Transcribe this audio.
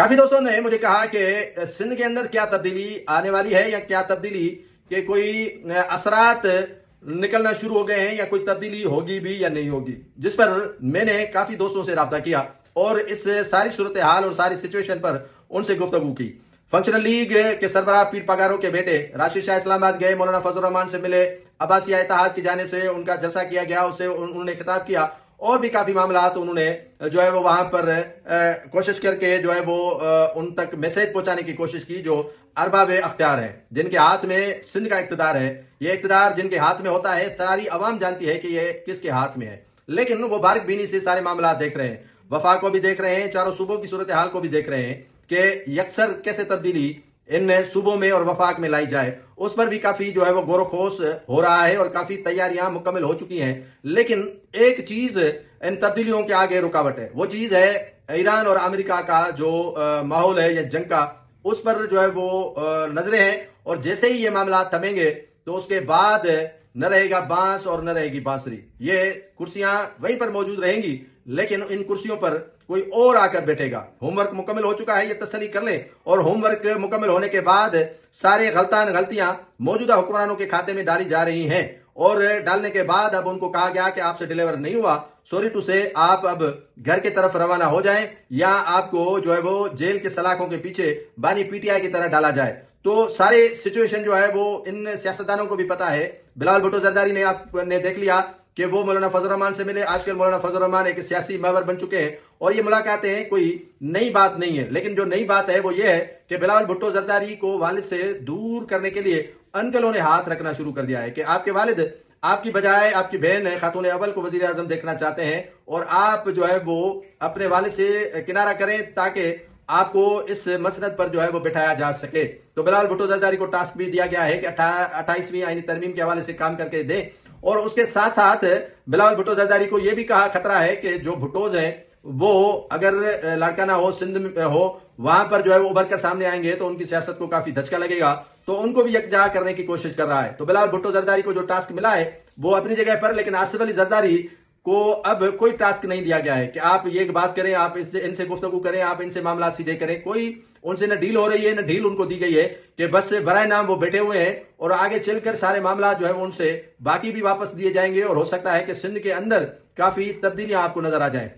काफी दोस्तों ने मुझे कहा कि सिंध के अंदर क्या तब्दीली आने वाली है या क्या तब्दीली के कोई असरात निकलना शुरू हो गए हैं या कोई तब्दीली होगी भी या नहीं होगी, जिस पर मैंने काफी दोस्तों से रब्ता किया और इस सारी सूरत हाल और सारी सिचुएशन पर उनसे गुफ्तगू की। फंक्शनल लीग के सरबराह पीर पगारों के बेटे राशिद शाह इस्लामाबाद गए, मौलाना फजल रहमान से मिले, अब्बासिया इत्तेहाद की जानिब से उनका जलसा किया गया, उससे उन्होंने खिताब किया और भी काफी मामला उन्होंने जो है वो वहां पर कोशिश करके जो है वो उन तक मैसेज पहुंचाने की कोशिश की जो अरबाब अख्तियार है, जिनके हाथ में सिंध का इक्तदार है। ये इक्तदार जिनके हाथ में होता है, सारी अवाम जानती है कि ये किसके हाथ में है, लेकिन वो बारिक बीनी से सारे मामला देख रहे हैं, वफा को भी देख रहे हैं, चारों सूबों की सूरत हाल को भी देख रहे हैं कि यकसर कैसे तब्दीली इन सूबों में और वफाक में लाई जाए। उस पर भी काफी जो है वो गौरखोश हो रहा है और काफी तैयारियां मुकम्मल हो चुकी हैं। लेकिन एक चीज इन तब्दीलियों के आगे रुकावट है, वो चीज है ईरान और अमेरिका का जो माहौल है या जंग का, उस पर जो है वो नजरें हैं। और जैसे ही ये मामला थमेंगे तो उसके बाद न रहेगा बांस और न रहेगी बांसुरी। ये कुर्सियां वहीं पर मौजूद रहेंगी, लेकिन इन कुर्सियों पर कोई और आकर बैठेगा। होमवर्क मुकम्मल हो चुका है, ये तसल्ली कर लें। और होमवर्क मुकम्मल होने के बाद सारे गलतियां मौजूदा हुक्मरानों के खाते में डाली जा रही हैं और डालने के बाद अब उनको कहा गया कि आपसे डिलीवर नहीं हुआ, सॉरी टू से, आप अब घर की तरफ रवाना हो जाएं या आपको जो है वो जेल के सलाखों के पीछे बानी पीटीआई की तरह डाला जाए। तो सारे सिचुएशन जो है वो इन सियासतदानों को भी पता है। बिलावल भुट्टो जरदारी ने आपने देख लिया कि वो मौलाना फजल रहमान से मिले। आजकल मौलाना फजल रहमान एक सियासी महवर बन चुके हैं और ये मुलाकातें कोई नई बात नहीं है। लेकिन जो नई बात है वो ये है कि बिलावल भुट्टो जरदारी को वालिद से दूर करने के लिए अंकलों ने हाथ रखना शुरू कर दिया है कि आपके वालिद आपकी बजाय आपकी बहन खातून अव्वल को वजीर आजम देखना चाहते हैं और आप जो है वो अपने वालिद से किनारा करें ताकि आपको इस मसनद पर जो है वो बिठाया जा सके। तो बिलावल भुट्टो जरदारी को टास्क भी दिया गया है कि 28वीं आईनी तरमीम के हवाले से काम करके दें। और उसके साथ साथ बिलावल भुट्टो जरदारी को यह भी कहा खतरा है कि जो भुट्टोज हैं वो अगर लाड़काना हो, सिंध में हो, वहां पर जो है वो उभर कर सामने आएंगे तो उनकी सियासत को काफी धचका लगेगा, तो उनको भी यकजा करने की कोशिश कर रहा है। तो बिलावल भुट्टो जरदारी को जो टास्क मिला है वो अपनी जगह पर, लेकिन आसिफ अली जरदारी को अब कोई टास्क नहीं दिया गया है कि आप ये बात करें, आप इनसे गुफ्तगू करें, आप इनसे मामला सीधे करें। कोई उनसे न डील हो रही है, न डील उनको दी गई है कि बस बराए नाम वो बैठे हुए हैं और आगे चलकर सारे मामला जो है वो उनसे बाकी भी वापस दिए जाएंगे और हो सकता है कि सिंध के अंदर काफी तब्दीलियां आपको नजर आ जाएं।